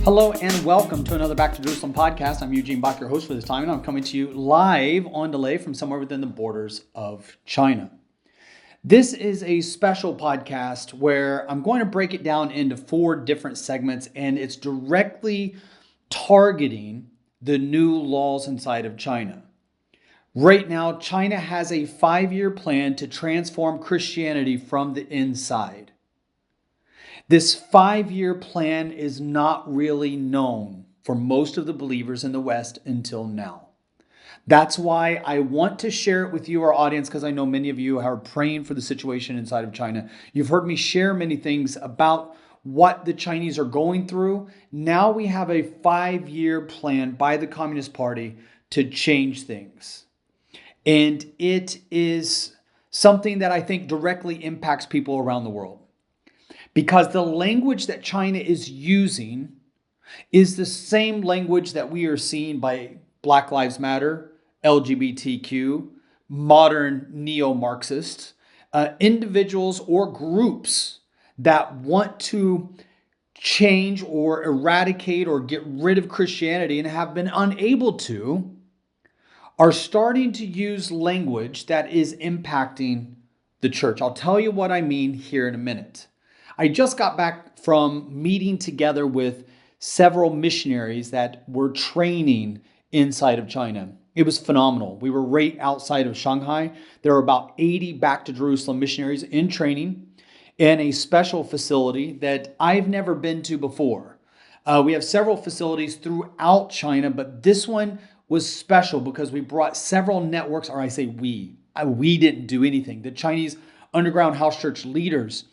Hello and welcome to another Back to Jerusalem podcast. I'm Eugene, your host for this time, and I'm coming to you live on delay from somewhere within the borders of China. This is a special podcast where I'm going to break it down into 4 different segments, and it's directly targeting the new laws inside of China. Right now, China has a 5-year plan to transform Christianity from the inside. This 5-year plan is not really known for most of the believers in the West until now. That's why I want to share it with you, our audience, because I know many of you are praying for the situation inside of China. You've heard me share many things about what the Chinese are going through. Now we have a 5-year plan by the Communist Party to change things. And it is something that I think directly impacts people around the world. Because the language that China is using is the same language that we are seeing by Black Lives Matter, LGBTQ, modern neo-Marxists, individuals or groups that want to change or eradicate or get rid of Christianity and have been unable to, are starting to use language that is impacting the church. I'll tell you what I mean here in a minute. I just got back from meeting together with several missionaries that were training inside of China. It was phenomenal. We were right outside of Shanghai. There are about 80 Back to Jerusalem missionaries in training in a special facility that I've never been to before. We have several facilities throughout China, but this one was special because we brought several networks, or I say we didn't do anything. The Chinese underground house church leaders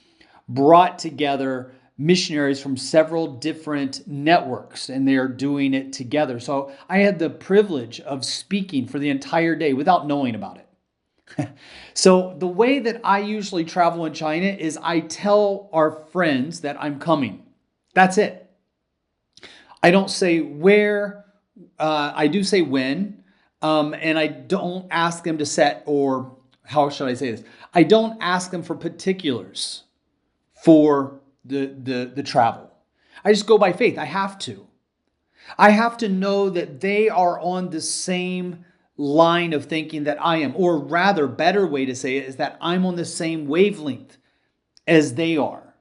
brought together missionaries from several different networks, and they are doing it together. So I had the privilege of speaking for the entire day without knowing about it. So the way that I usually travel in China is I tell our friends that I'm coming. That's it. I don't say where, I do say when, and I don't ask them to set, or how should I say this? I don't ask them for particulars for the travel. I just go by faith. I have to. I have to know that they are on the same line of thinking that I am, or rather, better way to say it is that I'm on the same wavelength as they are.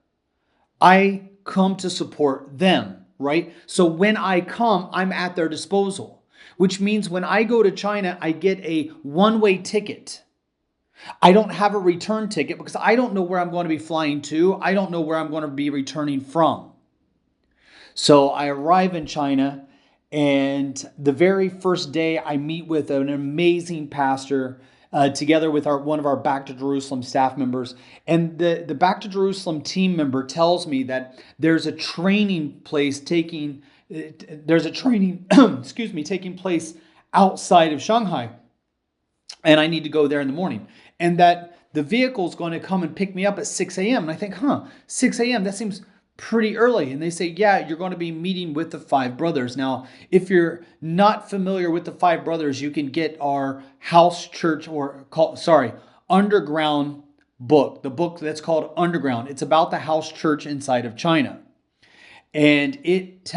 I come to support them, right? So when I come, I'm at their disposal, which means when I go to China, I get a one-way ticket. I don't have a return ticket because I don't know where I'm going to be flying to. I don't know where I'm going to be returning from. So I arrive in China, and the very first day I meet with an amazing pastor together with one of our Back to Jerusalem staff members. And the Back to Jerusalem team member tells me that there's a training place taking place outside of Shanghai. And I need to go there in the morning. And that the vehicle is going to come and pick me up at 6 a.m. And I think, 6 a.m., that seems pretty early. And they say, yeah, you're going to be meeting with the 5 brothers. Now, if you're not familiar with the 5 brothers, you can get our house church underground book, the book that's called Underground. It's about the house church inside of China. And it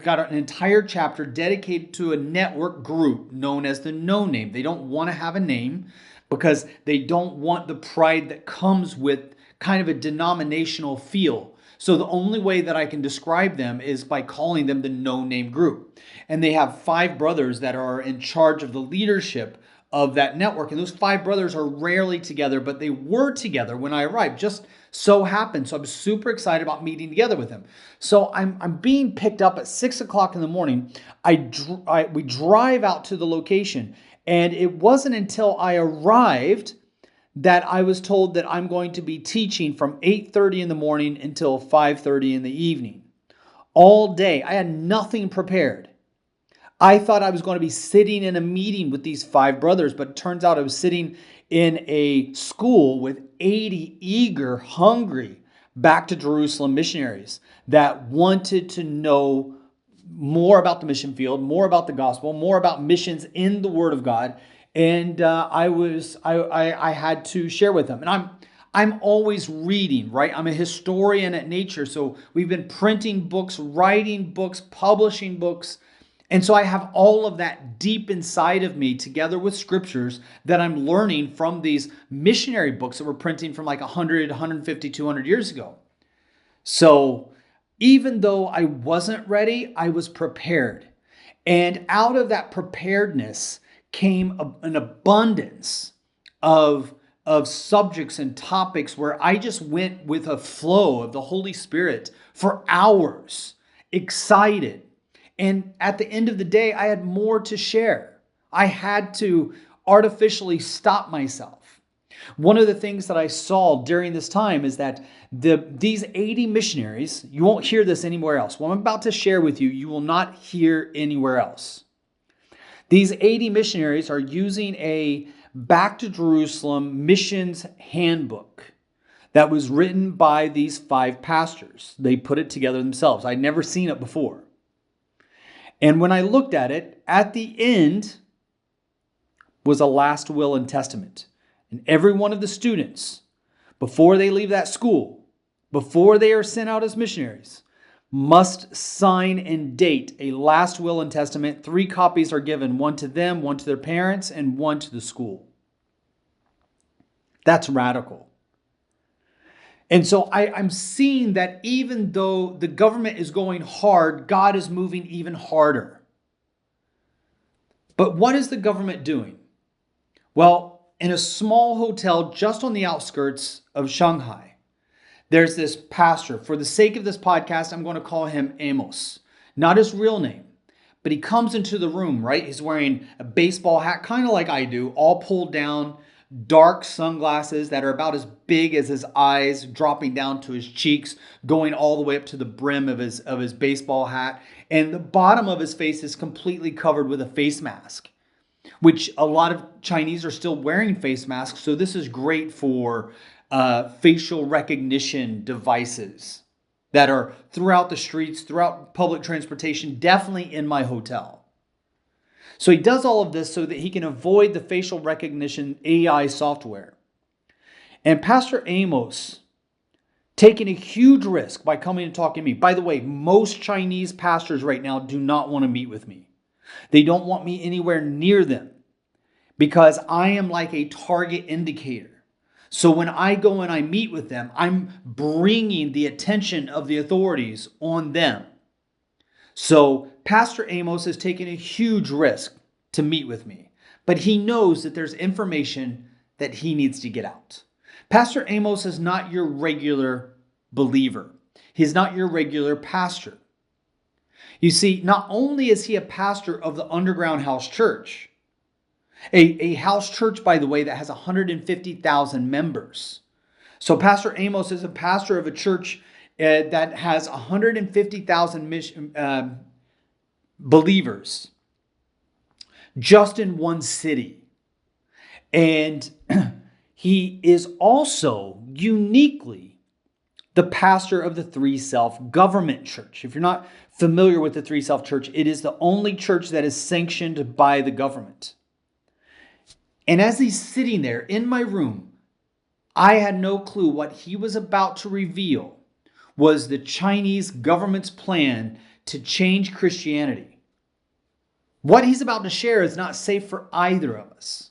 got an entire chapter dedicated to a network group known as the No Name. They don't want to have a name because they don't want the pride that comes with kind of a denominational feel. So the only way that I can describe them is by calling them the No Name group. And they have 5 brothers that are in charge of the leadership of that network. And those 5 brothers are rarely together, but they were together when I arrived. Just so happened. So I'm super excited about meeting together with them. So I'm being picked up at 6 o'clock in the morning. We drive out to the location, and it wasn't until I arrived that I was told that I'm going to be teaching from 8:30 in the morning until 5:30 in the evening. All day. I had nothing prepared. I thought I was going to be sitting in a meeting with these 5 brothers, but it turns out I was sitting in a school with 80 eager, hungry Back to Jerusalem missionaries that wanted to know more about the mission field, more about the gospel, more about missions in the Word of God. And I had to share with them. And I'm always reading, right? I'm a historian at nature. So we've been printing books, writing books, publishing books. And so I have all of that deep inside of me together with scriptures that I'm learning from these missionary books that we're printing from like 100, 150, 200 years ago. So even though I wasn't ready, I was prepared. And out of that preparedness came an abundance of, of subjects and topics where I just went with a flow of the Holy Spirit for hours, excited. And at the end of the day, I had more to share. I had to artificially stop myself. One of the things that I saw during this time is that these 80 missionaries, you won't hear this anywhere else. What I'm about to share with you, you will not hear anywhere else. These 80 missionaries are using a Back to Jerusalem missions handbook that was written by these 5 pastors. They put it together themselves. I'd never seen it before. And when I looked at it, at the end was a last will and testament. And every one of the students, before they leave that school, before they are sent out as missionaries, must sign and date a last will and testament. 3 copies are given, one to them, one to their parents, and one to the school. That's radical. And so I'm seeing that even though the government is going hard, God is moving even harder. But what is the government doing? Well, in a small hotel just on the outskirts of Shanghai, there's this pastor. For the sake of this podcast, I'm going to call him Amos. Not his real name, but he comes into the room, right? He's wearing a baseball hat, kind of like I do, all pulled down, dark sunglasses that are about as big as his eyes, dropping down to his cheeks, going all the way up to the brim of his baseball hat. And the bottom of his face is completely covered with a face mask, which a lot of Chinese are still wearing face masks. So this is great for facial recognition devices that are throughout the streets, throughout public transportation, definitely in my hotel. So he does all of this so that he can avoid the facial recognition AI software. And Pastor Amos, taking a huge risk by coming and talking to me. By the way, most Chinese pastors right now do not want to meet with me. They don't want me anywhere near them because I am like a target indicator. So when I go and I meet with them, I'm bringing the attention of the authorities on them. So Pastor Amos is taking a huge risk to meet with me, but he knows that there's information that he needs to get out. Pastor Amos is not your regular believer. He's not your regular pastor. You see, not only is he a pastor of the underground house church, a house church, by the way, that has 150,000 members. So Pastor Amos is a pastor of a church that has 150,000 believers just in one city. And he is also uniquely the pastor of the Three Self-Government Church. If you're not familiar with the Three Self Church, it is the only church that is sanctioned by the government. And as he's sitting there in my room, I had no clue what he was about to reveal was the Chinese government's plan to change Christianity. What he's about to share is not safe for either of us.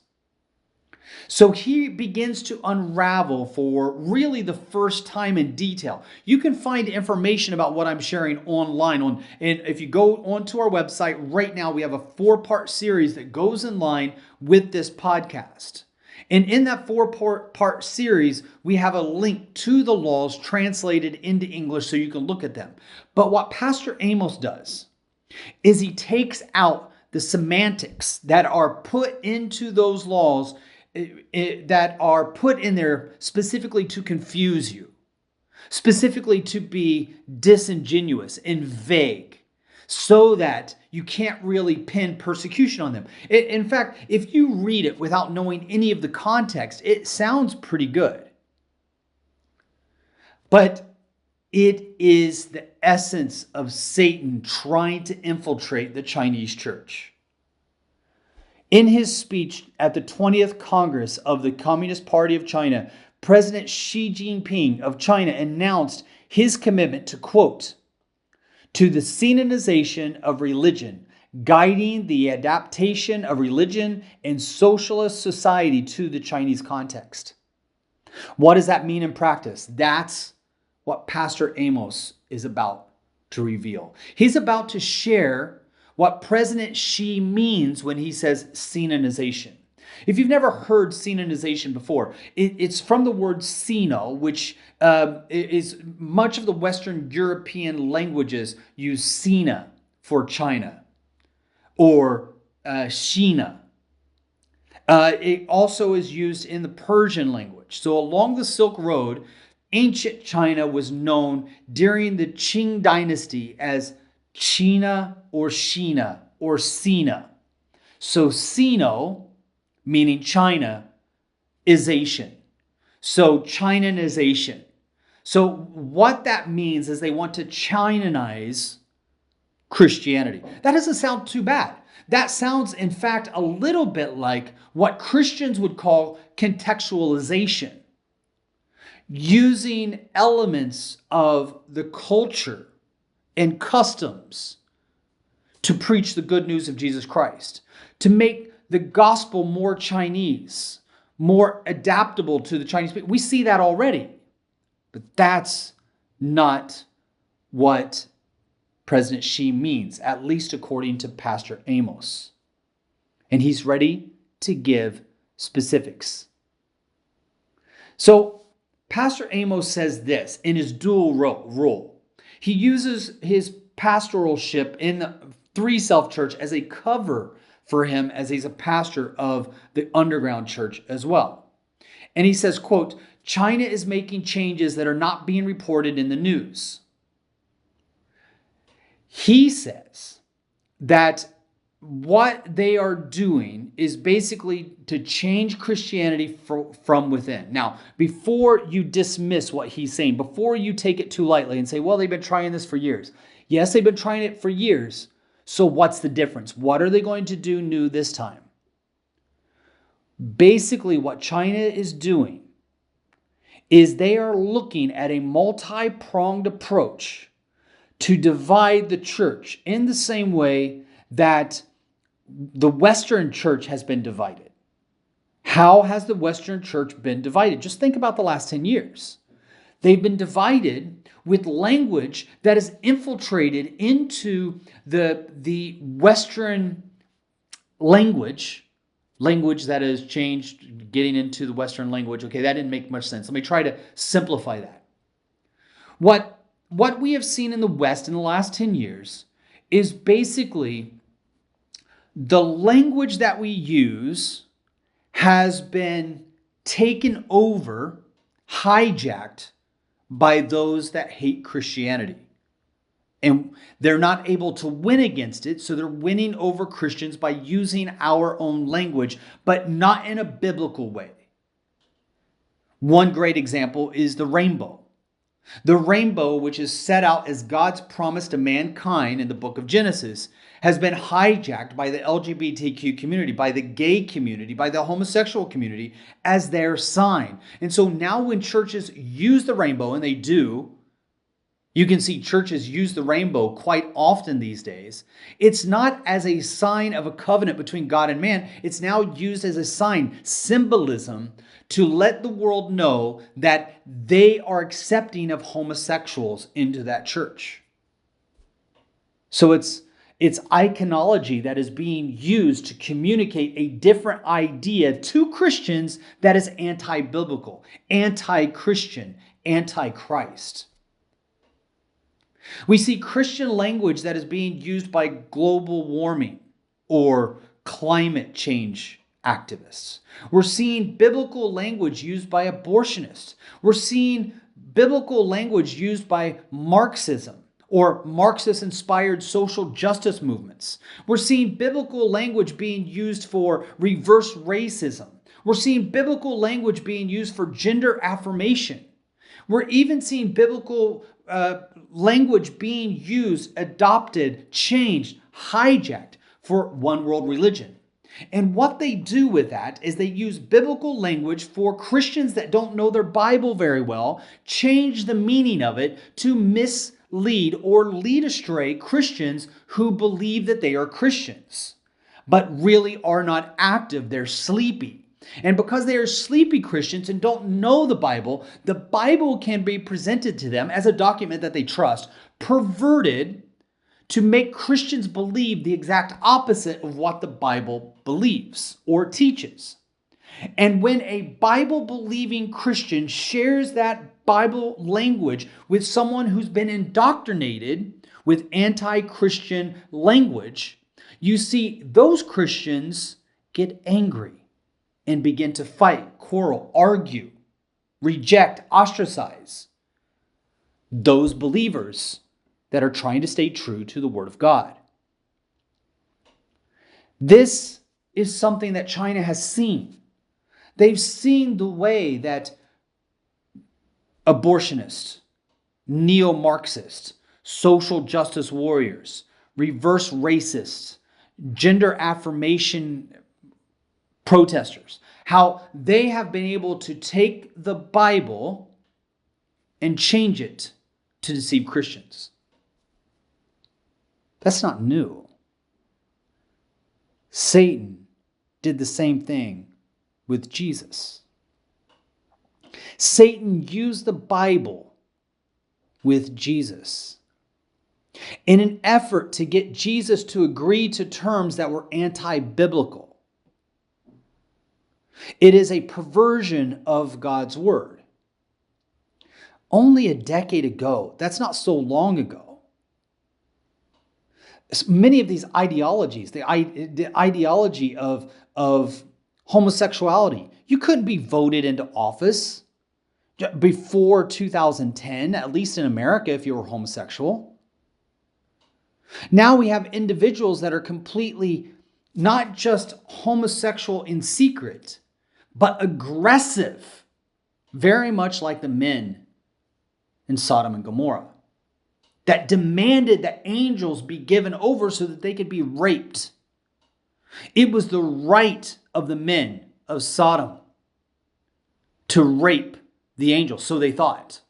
So he begins to unravel for really the first time in detail. You can find information about what I'm sharing online. And if you go onto our website right now, we have a 4-part series that goes in line with this podcast. And in that 4-part series, we have a link to the laws translated into English so you can look at them. But what Pastor Amos does is he takes out the semantics that are put into those laws that are put in there specifically to confuse you, specifically to be disingenuous and vague, so that you can't really pin persecution on them. In fact, if you read it without knowing any of the context, it sounds pretty good. But it is the essence of Satan trying to infiltrate the Chinese church. In his speech at the 20th Congress of the Communist Party of China, President Xi Jinping of China announced his commitment to, quote, to the Sinization of religion, guiding the adaptation of religion and socialist society to the Chinese context. What does that mean in practice? That's what Pastor Amos is about to reveal. He's about to share what President Xi means when he says Sinization. If you've never heard Sinization before, it's from the word Sino, which is much of the Western European languages use Sina for China or Shina. It also is used in the Persian language. So along the Silk Road, ancient China was known during the Qing dynasty as China or Shina or Sina. So Sino, meaning China, ization. So Chinanization. So what that means is they want to Chinanize Christianity. That doesn't sound too bad. That sounds, in fact, a little bit like what Christians would call contextualization, using elements of the culture and customs to preach the good news of Jesus Christ, to make the gospel more Chinese, more adaptable to the Chinese people. We see that already, but that's not what President Xi means, at least according to Pastor Amos. And he's ready to give specifics. So Pastor Amos says this in his dual role. He uses his pastoralship in the Three Self Church as a cover for him as he's a pastor of the underground church as well. And he says, quote, China is making changes that are not being reported in the news. He says that what they are doing is basically to change Christianity from within. Now, before you dismiss what he's saying, before you take it too lightly and say, well, they've been trying this for years. Yes, they've been trying it for years. So what's the difference? What are they going to do new this time? Basically, what China is doing is they are looking at a multi-pronged approach to divide the church in the same way that the Western church has been divided. How has the Western church been divided? Just think about the last 10 years. They've been divided with language that is infiltrated into the Western language that has changed, getting into the Western language. Okay, that didn't make much sense. Let me try to simplify that. What we have seen in the West in the last 10 years is basically the language that we use has been taken over, hijacked by those that hate Christianity. And they're not able to win against it, so they're winning over Christians by using our own language, but not in a biblical way. One great example is the rainbow. The rainbow, which is set out as God's promise to mankind in the book of Genesis, has been hijacked by the LGBTQ community, by the gay community, by the homosexual community as their sign. And so now when churches use the rainbow, and they do, you can see churches use the rainbow quite often these days. It's not as a sign of a covenant between God and man. It's now used as a sign, symbolism, to let the world know that they are accepting of homosexuals into that church. So it's iconology that is being used to communicate a different idea to Christians that is anti-biblical, anti-Christian, anti-Christ. We see Christian language that is being used by global warming or climate change activists. We're seeing biblical language used by abortionists. We're seeing biblical language used by Marxism or Marxist-inspired social justice movements. We're seeing biblical language being used for reverse racism. We're seeing biblical language being used for gender affirmation. We're even seeing biblical language being used, adopted, changed, hijacked for one world religion. And what they do with that is they use biblical language for Christians that don't know their Bible very well, change the meaning of it to mislead or lead astray Christians who believe that they are Christians, but really are not active. They're sleepy. And because they are sleepy Christians and don't know the Bible can be presented to them as a document that they trust, perverted to make Christians believe the exact opposite of what the Bible believes or teaches. And when a Bible-believing Christian shares that Bible language with someone who's been indoctrinated with anti-Christian language, you see those Christians get angry and begin to fight, quarrel, argue, reject, ostracize those believers that are trying to stay true to the Word of God. This is something that China has seen. They've seen the way that abortionists, neo-Marxists, social justice warriors, reverse racists, gender affirmation protesters, how they have been able to take the Bible and change it to deceive Christians. That's not new. Satan did the same thing with Jesus. Satan used the Bible with Jesus in an effort to get Jesus to agree to terms that were anti-biblical. It is a perversion of God's word. Only a decade ago, that's not so long ago, many of these ideologies, the ideology of homosexuality, you couldn't be voted into office before 2010, at least in America, if you were homosexual. Now we have individuals that are completely not just homosexual in secret, but aggressive, very much like the men in Sodom and Gomorrah, that demanded that angels be given over so that they could be raped. It was the right of the men of Sodom to rape the angels, so they thought.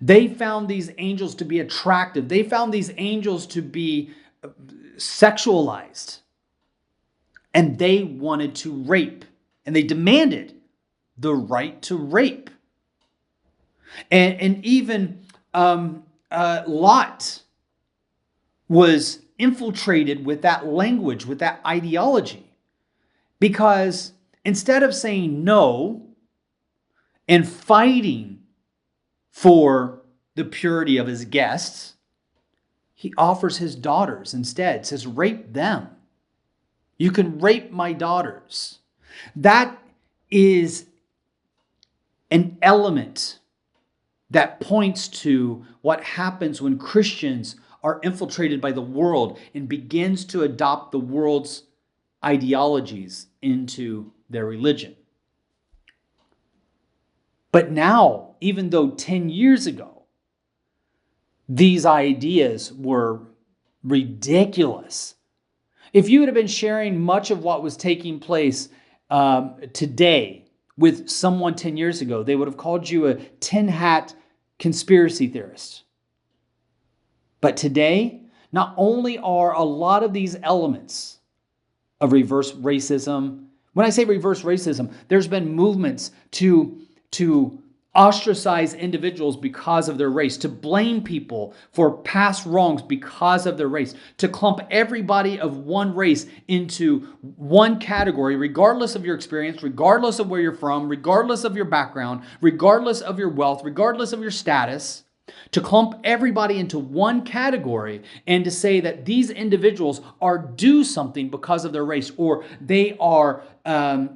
They found these angels to be attractive. They found these angels to be sexualized. And they wanted to rape. And they demanded the right to rape. And even Lot was infiltrated with that language, with that ideology. Because instead of saying no and fighting for the purity of his guests, he offers his daughters instead, says, rape them. You can rape my daughters. That is an element that points to what happens when Christians are infiltrated by the world and begins to adopt the world's ideologies into their religion. But now, even though 10 years ago, these ideas were ridiculous, if you would have been sharing much of what was taking place today with someone 10 years ago, they would have called you a tin hat conspiracy theorist. But today, not only are a lot of these elements of reverse racism, when I say reverse racism, there's been movements to ostracize individuals because of their race, to blame people for past wrongs because of their race, to clump everybody of one race into one category, regardless of your experience, regardless of where you're from, regardless of your background, regardless of your wealth, regardless of your status, to clump everybody into one category and to say that these individuals are due something because of their race, or they are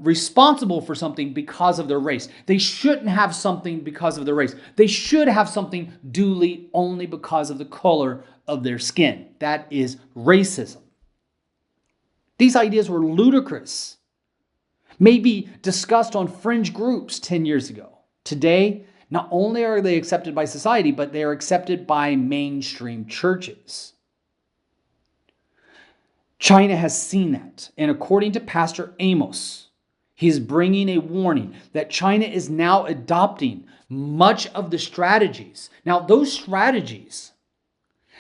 responsible for something because of their race. They shouldn't have something because of their race. They should have something duly only because of the color of their skin. That is racism. These ideas were ludicrous, maybe discussed on fringe groups 10 years ago. Today, not only are they accepted by society, but they are accepted by mainstream churches. China has seen that. And according to Pastor Amos, he's bringing a warning that China is now adopting much of the strategies. Now, those strategies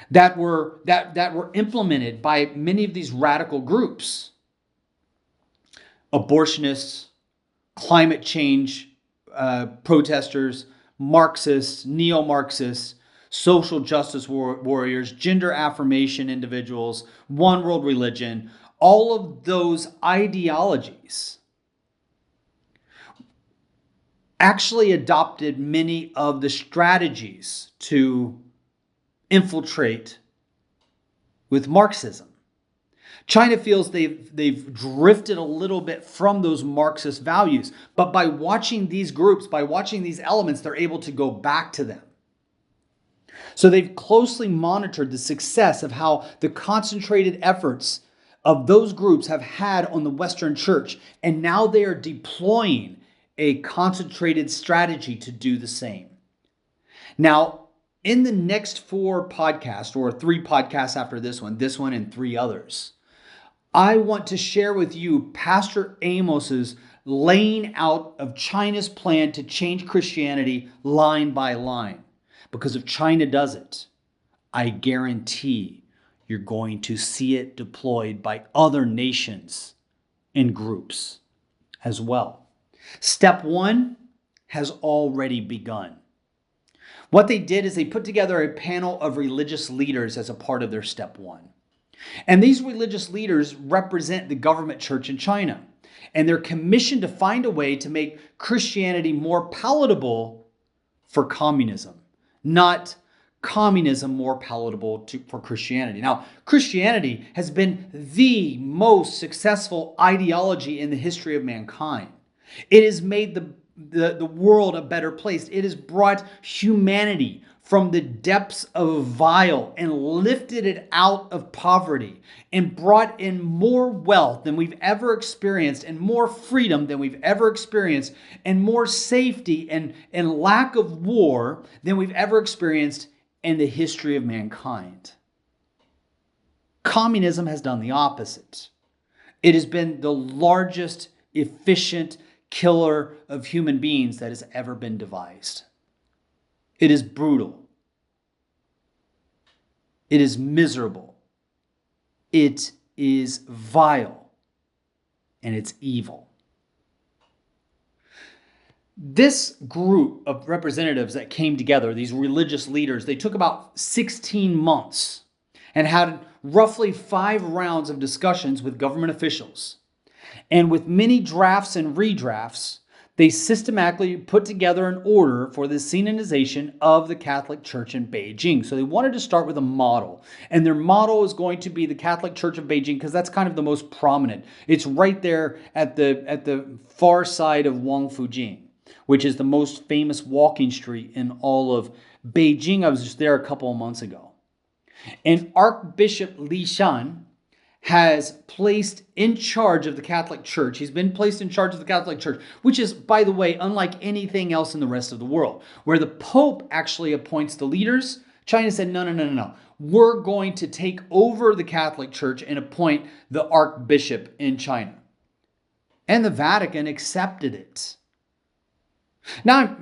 that were implemented by many of these radical groups, abortionists, climate change protesters, Marxists, neo-Marxists, social justice warriors, gender affirmation individuals, one world religion, all of those ideologies actually adopted many of the strategies to infiltrate with Marxism. China feels they've drifted a little bit from those Marxist values, but by watching these groups, by watching these elements, they're able to go back to them. So they've closely monitored the success of how the concentrated efforts of those groups have had on the Western church, and now they are deploying a concentrated strategy to do the same. Now, in the next 4 podcasts, or 3 podcasts after this one and 3 others, I want to share with you Pastor Amos's laying out of China's plan to change Christianity line by line. Because if China does it, I guarantee you're going to see it deployed by other nations and groups as well. Step 1 has already begun. What they did is they put together a panel of religious leaders as a part of their step 1. And these religious leaders represent the government church in China. And they're commissioned to find a way to make Christianity more palatable for communism, not communism more palatable for Christianity. Now, Christianity has been the most successful ideology in the history of mankind. It has made the world a better place. It has brought humanity from the depths of vile and lifted it out of poverty and brought in more wealth than we've ever experienced and more freedom than we've ever experienced and more safety and lack of war than we've ever experienced in the history of mankind. Communism has done the opposite. It has been the largest, efficient killer of human beings that has ever been devised. It is brutal. It is miserable. It is vile. And it's evil. This group of representatives that came together, these religious leaders, they took about 16 months and had roughly 5 rounds of discussions with government officials. And with many drafts and redrafts, they systematically put together an order for the synodization of the Catholic Church in Beijing. So they wanted to start with a model. And their model is going to be the Catholic Church of Beijing because that's kind of the most prominent. It's right there at the far side of Wangfujing, which is the most famous walking street in all of Beijing. I was just there a couple of months ago. And Archbishop Li Shan has placed in charge of the Catholic Church. He's been placed in charge of the Catholic Church, which is, by the way, unlike anything else in the rest of the world, where the Pope actually appoints the leaders. China said, no. We're going to take over the Catholic Church and appoint the Archbishop in China. And the Vatican accepted it. Now,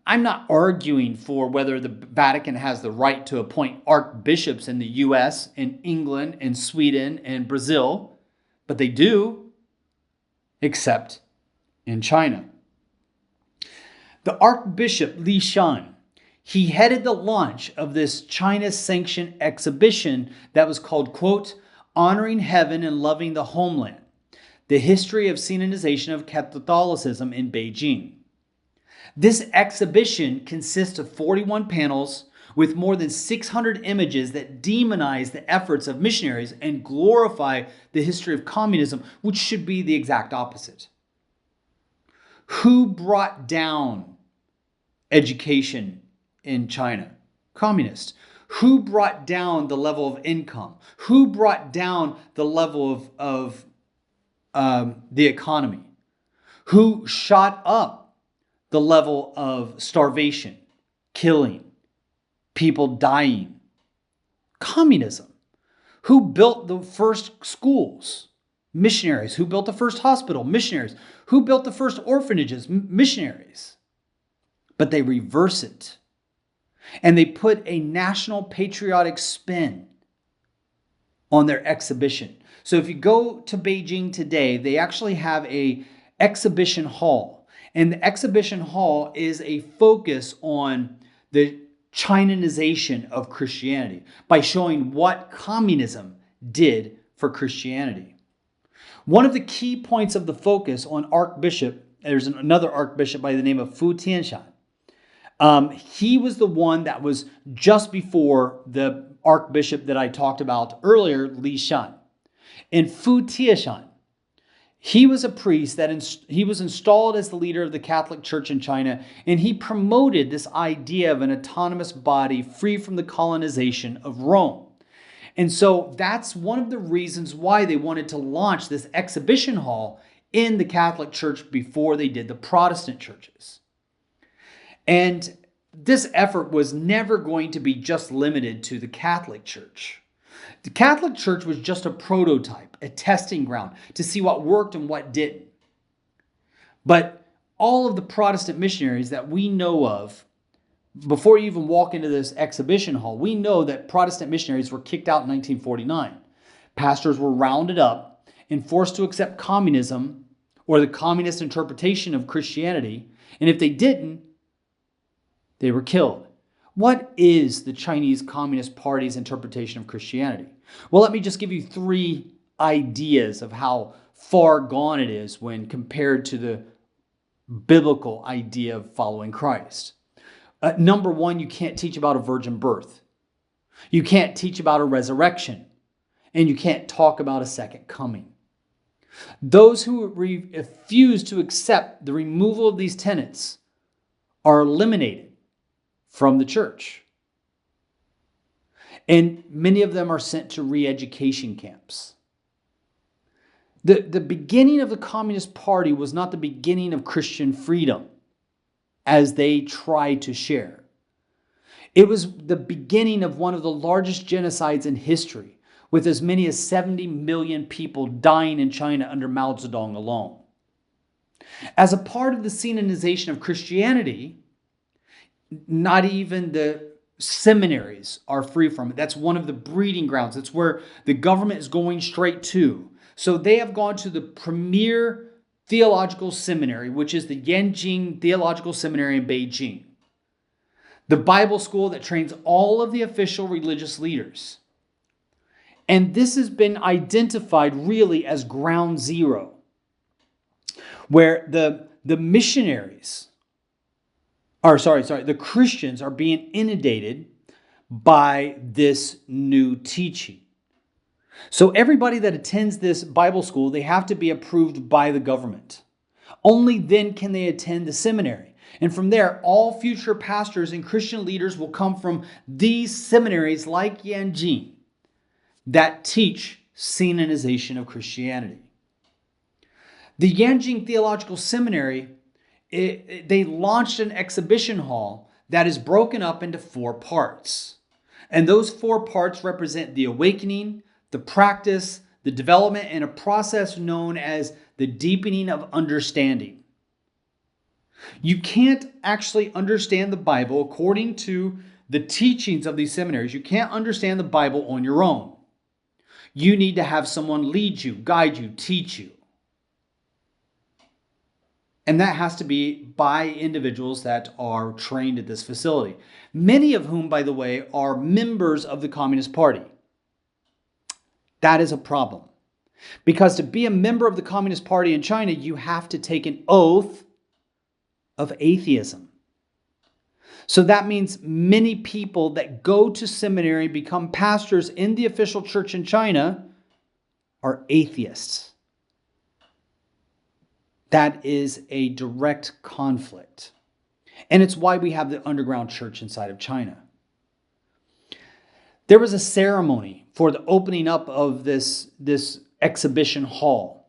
I'm not arguing for whether the Vatican has the right to appoint archbishops in the US, in England, in Sweden, and Brazil, but they do, except in China. The Archbishop Li Shan, he headed the launch of this China-sanctioned exhibition that was called, quote, Honoring Heaven and Loving the Homeland, the History of Synodization of Catholicism in Beijing. This exhibition consists of 41 panels with more than 600 images that demonize the efforts of missionaries and glorify the history of communism, which should be the exact opposite. Who brought down education in China? Communists. Who brought down the level of income? Who brought down the level of the economy? Who shot up the level of starvation, killing, people dying? Communism. Who built the first schools? Missionaries. Who built the first hospital? Missionaries. Who built the first orphanages? Missionaries. But they reverse it. And they put a national patriotic spin on their exhibition. So if you go to Beijing today, they actually have a exhibition hall. And the exhibition hall is a focus on the Chinanization of Christianity by showing what communism did for Christianity. One of the key points of the focus on Archbishop, there's another Archbishop by the name of Fu Tianshan. He was the one that was just before the Archbishop that I talked about earlier, Li Shan. And Fu Tianshan, he was a priest that he was installed as the leader of the Catholic Church in China, and he promoted this idea of an autonomous body free from the colonization of Rome. And so that's one of the reasons why they wanted to launch this exhibition hall in the Catholic Church before they did the Protestant churches. And this effort was never going to be just limited to the Catholic Church. The Catholic Church was just a prototype, a testing ground to see what worked and what didn't. But all of the Protestant missionaries that we know of, before you even walk into this exhibition hall, we know that Protestant missionaries were kicked out in 1949. Pastors were rounded up and forced to accept communism or the communist interpretation of Christianity. And if they didn't, they were killed. What is the Chinese Communist Party's interpretation of Christianity? Well, let me just give you 3 ideas of how far gone it is when compared to the biblical idea of following Christ. Number 1, you can't teach about a virgin birth. You can't teach about a resurrection. And you can't talk about a second coming. Those who refuse to accept the removal of these tenets are eliminated from the church. And many of them are sent to re-education camps. The beginning of the Communist Party was not the beginning of Christian freedom, as they try to share. It was the beginning of one of the largest genocides in history, with as many as 70 million people dying in China under Mao Zedong alone. As a part of the Sinanization of Christianity, not even the seminaries are free from it. That's one of the breeding grounds. It's where the government is going straight to. So they have gone to the premier theological seminary, which is the Yanjing Theological Seminary in Beijing, the Bible school that trains all of the official religious leaders. And this has been identified really as ground zero, where the missionaries, the Christians are being inundated by this new teaching. So everybody that attends this Bible school, they have to be approved by the government. Only then can they attend the seminary. And from there, all future pastors and Christian leaders will come from these seminaries like Yanjing that teach Sinanization of Christianity. The Yanjing Theological Seminary, they launched an exhibition hall that is broken up into 4 parts. And those 4 parts represent the awakening, the practice, the development, and a process known as the deepening of understanding. You can't actually understand the Bible according to the teachings of these seminaries. You can't understand the Bible on your own. You need to have someone lead you, guide you, teach you. And that has to be by individuals that are trained at this facility. Many of whom, by the way, are members of the Communist Party. That is a problem. Because to be a member of the Communist Party in China, you have to take an oath of atheism. So that means many people that go to seminary, become pastors in the official church in China, are atheists. That is a direct conflict. And it's why we have the underground church inside of China. There was a ceremony for the opening up of this exhibition hall.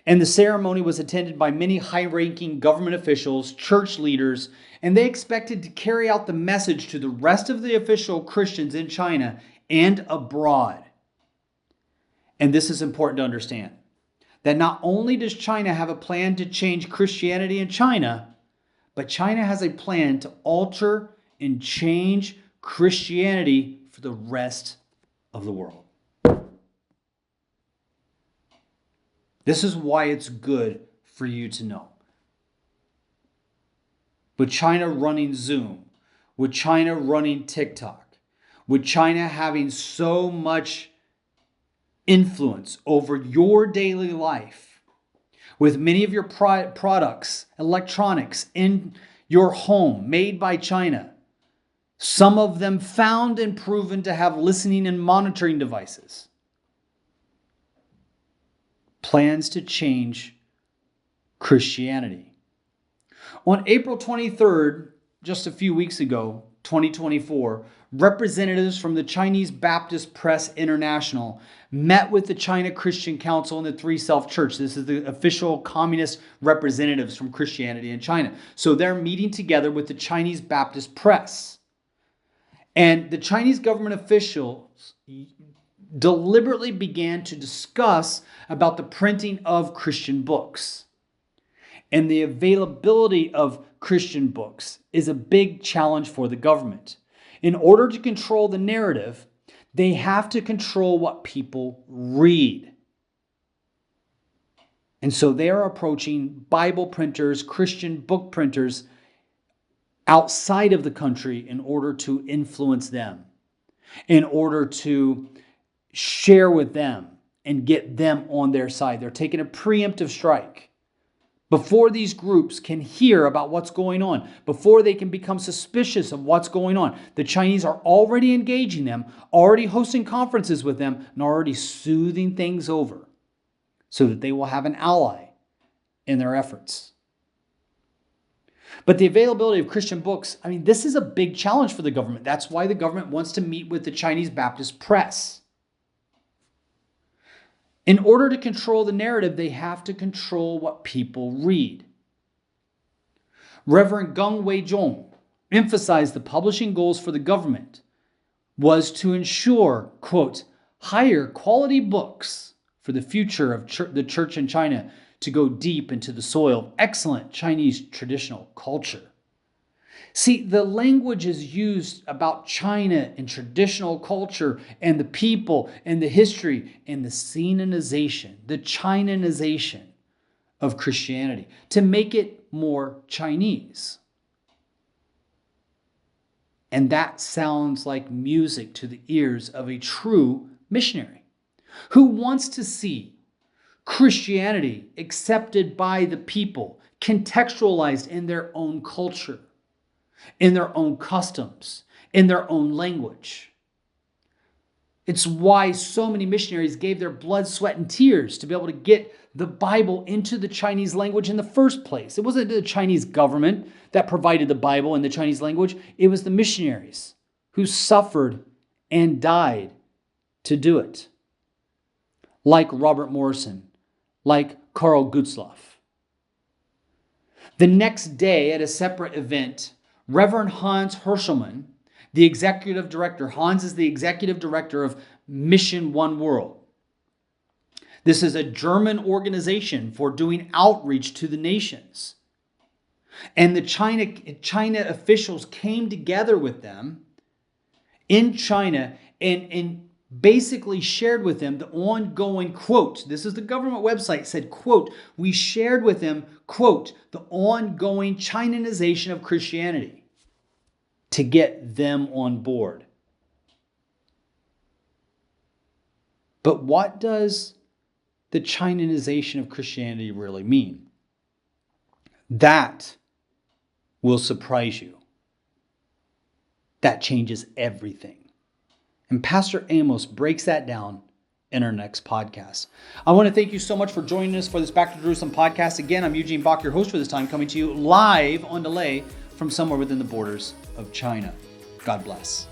And the ceremony was attended by many high-ranking government officials, church leaders, and they expected to carry out the message to the rest of the official Christians in China and abroad. And this is important to understand, that not only does China have a plan to change Christianity in China, but China has a plan to alter and change Christianity for the rest of the world. This is why it's good for you to know. With China running Zoom, with China running TikTok, with China having so much influence over your daily life, with many of your products, electronics in your home made by China, some of them found and proven to have listening and monitoring devices, plans to change Christianity. On April 23rd, just a few weeks ago, 2024, representatives from the Chinese Baptist Press International met with the China Christian Council and the Three Self Church. This is the official communist representatives from Christianity in China. So they're meeting together with the Chinese Baptist Press. And the Chinese government officials deliberately began to discuss about the printing of Christian books. And the availability of Christian books is a big challenge for the government. In order to control the narrative, they have to control what people read. And so they are approaching Bible printers, Christian book printers outside of the country in order to influence them, in order to share with them and get them on their side. They're taking a preemptive strike. Before these groups can hear about what's going on, before they can become suspicious of what's going on, the Chinese are already engaging them, already hosting conferences with them, and already soothing things over so that they will have an ally in their efforts. But the availability of Christian books, this is a big challenge for the government. That's why the government wants to meet with the Chinese Baptist Press. In order to control the narrative, they have to control what people read. Reverend Geng Weizhong emphasized the publishing goals for the government was to ensure, quote, higher quality books for the future of the church in China to go deep into the soil of excellent Chinese traditional culture. See, the language is used about China and traditional culture and the people and the history and the Sinanization, the Chinanization of Christianity to make it more Chinese. And that sounds like music to the ears of a true missionary who wants to see Christianity accepted by the people, contextualized in their own culture, in their own customs, in their own language. It's why so many missionaries gave their blood, sweat, and tears to be able to get the Bible into the Chinese language in the first place. It wasn't the Chinese government that provided the Bible in the Chinese language. It was the missionaries who suffered and died to do it. Like Robert Morrison, like Carl Gutzlaff. The next day at a separate event, Reverend Hans Hirschelmann, the executive director, Hans is the executive director of Mission One World. This is a German organization for doing outreach to the nations. And the China officials came together with them in China and basically shared with them the ongoing, quote, this is the government website, said, quote, we shared with them, quote, the ongoing Chinanization of Christianity to get them on board. But what does the Chinanization of Christianity really mean? That will surprise you. That changes everything. And Pastor Amos breaks that down in our next podcast. I want to thank you so much for joining us for this Back to Jerusalem podcast. Again, I'm Eugene Bach, your host for this time, coming to you live on delay from somewhere within the borders of China. God bless.